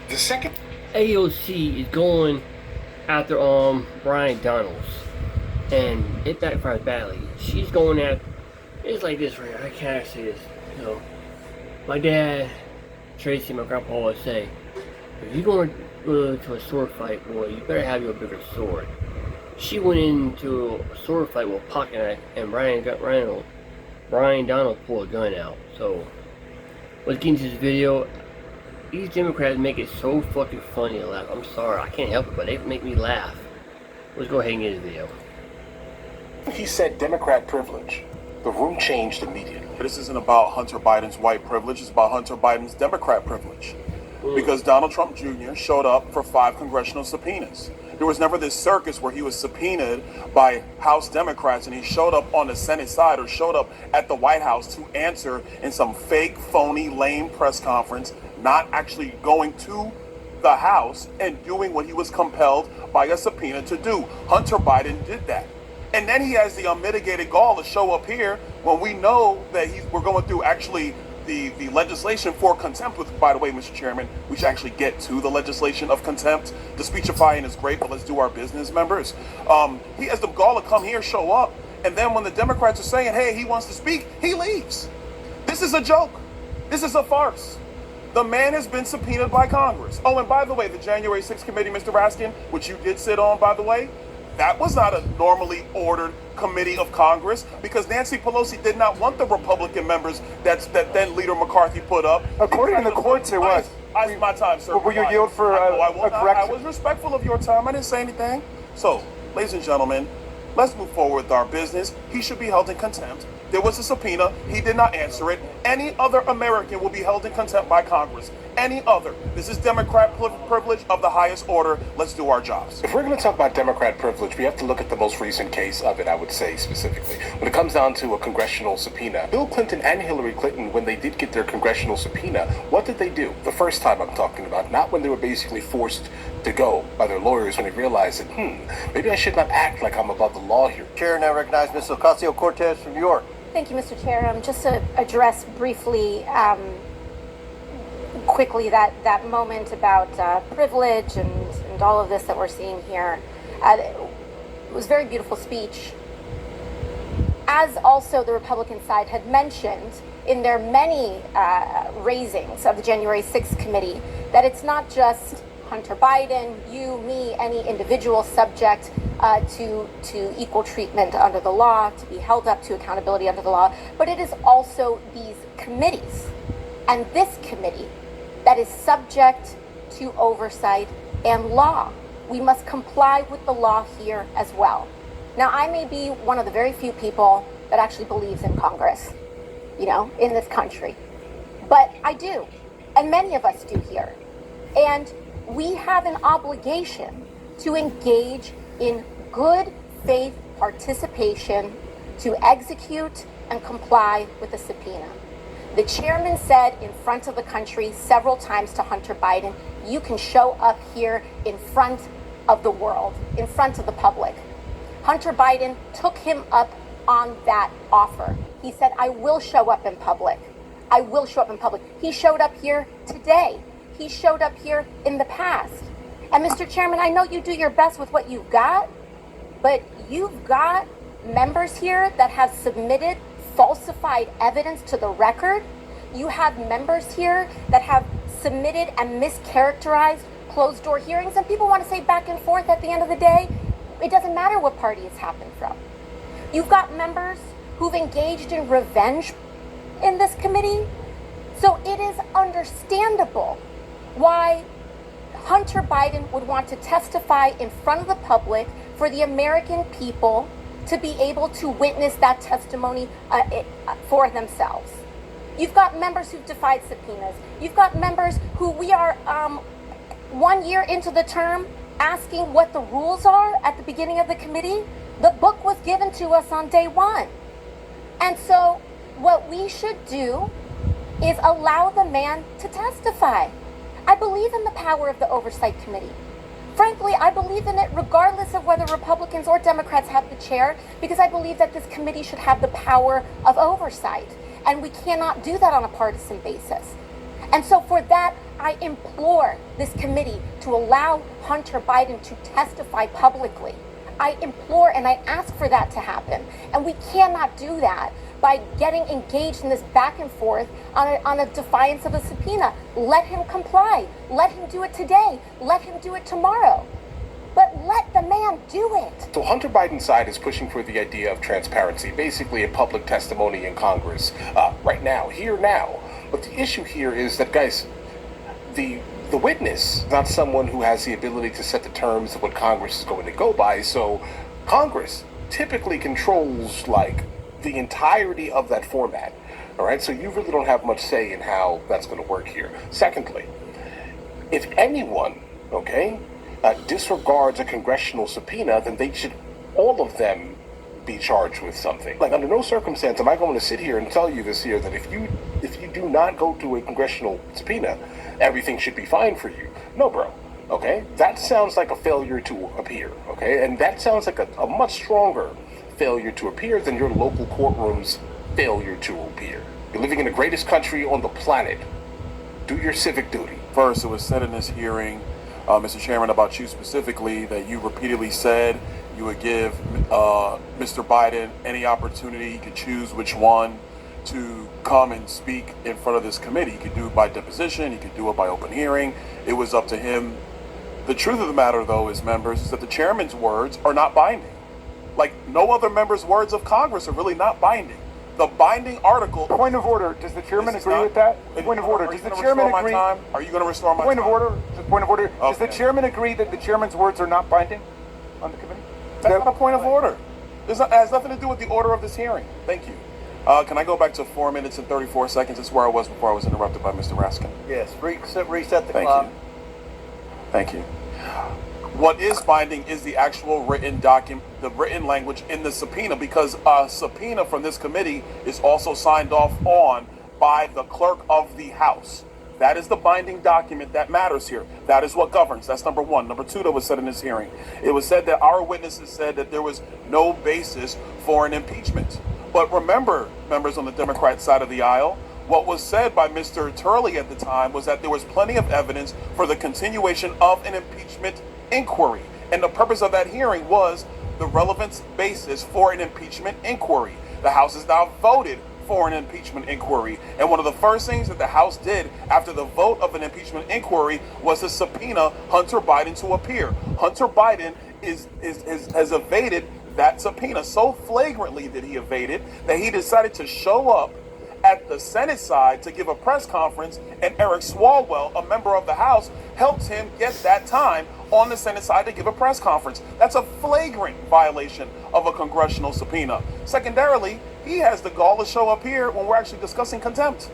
The second AOC is going after Brian Donalds, and it backfired badly. She's going at it's like this right here. I can't say this. You know, my dad, Tracy, my grandpa would say, if you're going to a sword fight, boy, you better have your bigger sword. She went into a sword fight with a pocket knife, and Brian Donald pulled a gun out. So let's get into this video. These Democrats make it so fucking funny and laugh. I'm sorry, I can't help it, but they make me laugh. Let's go ahead and get this video. he said Democrat privilege, the room changed immediately. This isn't about Hunter Biden's white privilege, it's about Hunter Biden's Democrat privilege. Because Donald Trump Jr. showed up for 5 congressional subpoenas. There was never this circus where he was subpoenaed by House Democrats and he showed up on the Senate side or showed up at the White House to answer in some fake, phony, lame press conference, not actually going to the House and doing what he was compelled by a subpoena to do. Hunter Biden did that. And then he has the unmitigated gall to show up here when we know that we're going through actually the legislation for contempt, with, by the way, Mr. Chairman, we should actually get to the legislation of contempt. The speechifying is great, but let's do our business, members. He has the gall to come here, show up, and then when the Democrats are saying, hey, he wants to speak, he leaves. This is a joke. This is a farce. The man has been subpoenaed by Congress. Oh, and by the way, the January 6th committee, Mr. Raskin, which you did sit on, by the way, that was not a normally ordered committee of Congress because Nancy Pelosi did not want the Republican members that then Leader McCarthy put up. According to the courts, it was. My time, sir. Will you yield for a correction? I was respectful of your time. I didn't say anything. So, ladies and gentlemen, let's move forward with our business. He should be held in contempt. There was a subpoena. He did not answer it. Any other American will be held in contempt by Congress. Any other. This is Democrat privilege of the highest order. Let's do our jobs. If we're going to talk about Democrat privilege, we have to look at the most recent case of it, I would say specifically. When it comes down to a congressional subpoena, Bill Clinton and Hillary Clinton, when they did get their congressional subpoena, what did they do? The first time I'm talking about, not when they were basically forced to go by their lawyers when they realized that, maybe I should not act like I'm above the law here. Chair, now recognize Ms. Ocasio-Cortez from New York. Thank you, Mr. Chair. Just to address briefly, quickly, that moment about privilege and all of this that we're seeing here. It was a very beautiful speech. As also the Republican side had mentioned in their many raisings of the January 6th committee, that it's not just Hunter Biden, you, me, any individual subject to equal treatment under the law, to be held up to accountability under the law, but it is also these committees and this committee that is subject to oversight and law. We must comply with the law here as well. Now, I may be one of the very few people that actually believes in Congress, in this country, but I do, and many of us do here. And we have an obligation to engage in good faith participation to execute and comply with the subpoena. The chairman said in front of the country several times to Hunter Biden, you can show up here in front of the world, in front of the public. Hunter Biden took him up on that offer. He said, I will show up in public. I will show up in public. He showed up here today. He showed up here in the past. And Mr. Chairman, I know you do your best with what you've got, but you've got members here that have submitted falsified evidence to the record. You have members here that have submitted and mischaracterized closed door hearings, and people want to say back and forth. At the end of the day, it doesn't matter what party it's happened from. You've got members who've engaged in revenge in this committee. So it is understandable why Hunter Biden would want to testify in front of the public for the American people to be able to witness that testimony for themselves. You've got members who've defied subpoenas. You've got members who we are 1 year into the term asking what the rules are at the beginning of the committee. The book was given to us on day one. And so what we should do is allow the man to testify. I believe in the power of the Oversight Committee. Frankly, I believe in it regardless of whether Republicans or Democrats have the chair, because I believe that this committee should have the power of oversight. And we cannot do that on a partisan basis. And so for that, I implore this committee to allow Hunter Biden to testify publicly. I implore and I ask for that to happen. And we cannot do that by getting engaged in this back and forth on a defiance of a subpoena. Let him comply. Let him do it today. Let him do it tomorrow. But let the man do it. So Hunter Biden's side is pushing for the idea of transparency, basically a public testimony in Congress, right now, here now. But the issue here is that, guys, the witness is not someone who has the ability to set the terms of what Congress is going to go by. So Congress typically controls like the entirety of that format. All right, so you really don't have much say in how that's going to work here. Secondly, if anyone, okay, disregards a congressional subpoena, then they should, all of them, be charged with something. Like, under no circumstance am I going to sit here and tell you this here that if you do not go to a congressional subpoena, everything should be fine for you. No, bro. Okay, that sounds like a failure to appear. Okay, and that sounds like a much stronger failure to appear than your local courtroom's failure to appear. You're living in the greatest country on the planet. Do your civic duty. First, it was said in this hearing, Mr. Chairman, about you specifically, that you repeatedly said you would give Mr. Biden any opportunity. He could choose which one to come and speak in front of this committee. He could do it by deposition. He could do it by open hearing. It was up to him. The truth of the matter, though, is, members, is that the chairman's words are not binding. Like, no other member's words of Congress are really not binding. The binding article... Point of order. Does the chairman agree with that? Point of order. Does the chairman agree? Are you going to restore my time? Point of order. Point of order. Okay. Does the chairman agree that the chairman's words are not binding on the committee? That's not a point of order. It has nothing to do with the order of this hearing. Thank you. Can I go back to 4 minutes and 34 seconds? That's where I was before I was interrupted by Mr. Raskin. Yes, reset the Thank clock. you. Thank you. What is binding is the actual written document, the written language in the subpoena, because a subpoena from this committee is also signed off on by the clerk of the House. That is the binding document that matters here. That is what governs. That's number one. Number two, that was said in this hearing. It was said that our witnesses said that there was no basis for an impeachment. But remember, members on the Democrat side of the aisle, what was said by Mr. Turley at the time was that there was plenty of evidence for the continuation of an impeachment inquiry. And the purpose of that hearing was the relevance basis for an impeachment inquiry. The House has now voted for an impeachment inquiry. And one of the first things that the House did after the vote of an impeachment inquiry was to subpoena Hunter Biden to appear. Hunter Biden has evaded that subpoena. So flagrantly did he evade it that he decided to show up at the Senate side to give a press conference, and Eric Swalwell, a member of the House, helped him get that time on the Senate side to give a press conference. That's a flagrant violation of a congressional subpoena. Secondarily, he has the gall to show up here when we're actually discussing contempt.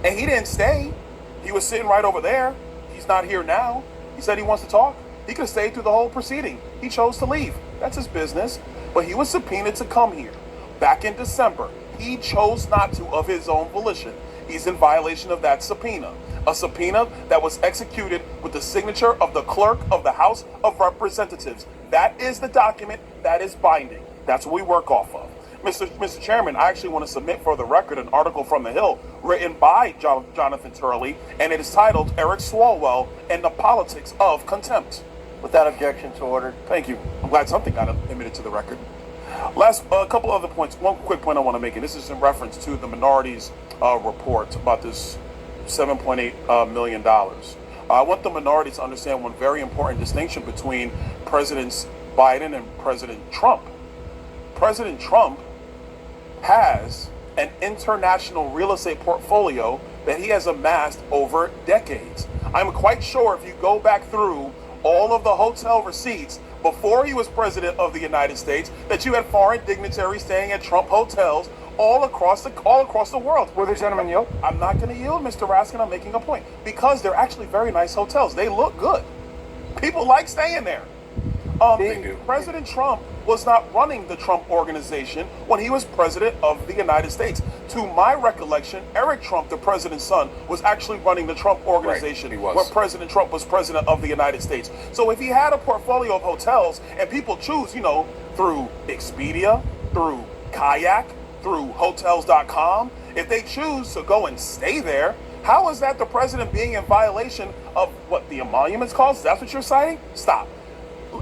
And he didn't stay. He was sitting right over there. He's not here now. He said he wants to talk. He could have stayed through the whole proceeding. He chose to leave. That's his business. But he was subpoenaed to come here back in December. He chose not to of his own volition. He's in violation of that subpoena. A subpoena that was executed with the signature of the clerk of the House of Representatives. That is the document that is binding. That's what we work off of. Mr. Chairman, I actually want to submit for the record an article from The Hill written by Jonathan Turley, and it is titled Eric Swalwell and the Politics of Contempt. Without objection, so ordered. Thank you. I'm glad something got admitted to the record. Last, a couple other points. One quick point I want to make, and this is in reference to the minorities' report about this $7.8 million. I want the minority to understand one very important distinction between President Biden and President Trump. President Trump has an international real estate portfolio that he has amassed over decades. I'm quite sure if you go back through all of the hotel receipts before he was president of the United States, that you had foreign dignitaries staying at Trump hotels all across the world. Will the gentleman yield? I'm not going to yield, Mr. Raskin. I'm making a point. Because they're actually very nice hotels. They look good. People like staying there. President Trump was not running the Trump Organization when he was president of the United States. To my recollection, Eric Trump, the president's son, was actually running the Trump Organization when President Trump was president of the United States. So if he had a portfolio of hotels and people choose, through Expedia, through Kayak, through Hotels.com, if they choose to go and stay there, How is that the president being in violation of what the emoluments clause? That's what you're citing? Stop.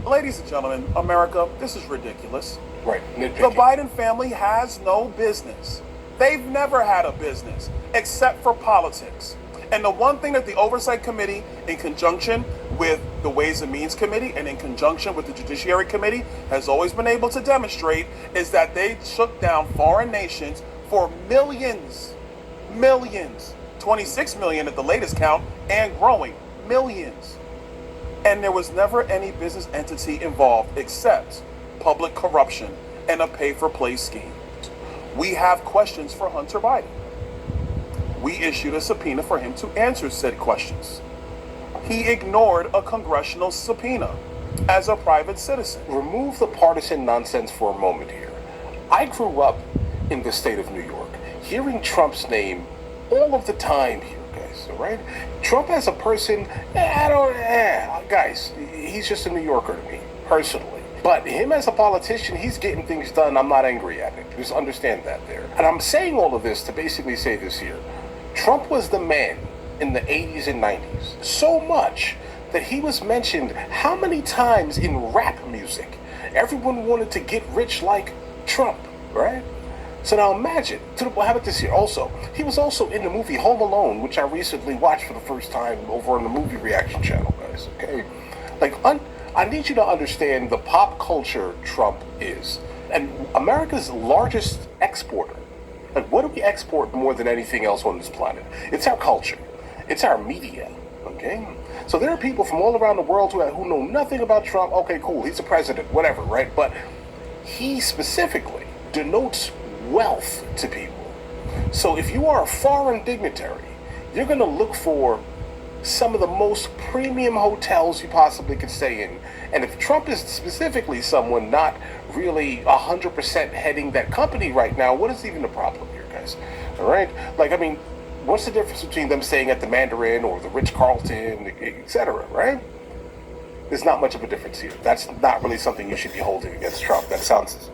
Ladies and gentlemen, America, this is ridiculous. Right. The Nitpicking. Biden family has no business. They've never had a business except for politics. And the one thing that the Oversight Committee, in conjunction with the Ways and Means Committee and in conjunction with the Judiciary Committee, has always been able to demonstrate is that they shook down foreign nations for millions, 26 million at the latest count, and growing, millions. And there was never any business entity involved except public corruption and a pay-for-play scheme. We have questions for Hunter Biden. We issued a subpoena for him to answer said questions. He ignored a congressional subpoena as a private citizen. Remove the partisan nonsense for a moment here. I grew up in the state of New York, hearing Trump's name all of the time here, guys, all right? Trump as a person, guys, he's just a New Yorker to me, personally. But him as a politician, he's getting things done. I'm not angry at it. Just understand that there. And I'm saying all of this to basically say this here. Trump was the man in the 80s and 90s. So much that he was mentioned how many times in rap music. Everyone wanted to get rich like Trump, right? So now imagine, how about this here also? He was also in the movie Home Alone, which I recently watched for the first time over on the Movie Reaction channel, guys, okay? I need you to understand the pop culture Trump is. And America's largest exporter. Like, what do we export more than anything else on this planet? It's our culture. It's our media, okay? So there are people from all around the world who know nothing about Trump. Okay, cool, he's a president, whatever, right? But he specifically denotes wealth to people. So if you are a foreign dignitary, you're going to look for some of the most premium hotels you possibly could stay in. And if Trump is specifically someone not really 100% heading that company right now, what is even the problem here, guys? All right? What's the difference between them staying at the Mandarin or the Ritz-Carlton, etc., right? There's not much of a difference here. That's not really something you should be holding against Trump. That sounds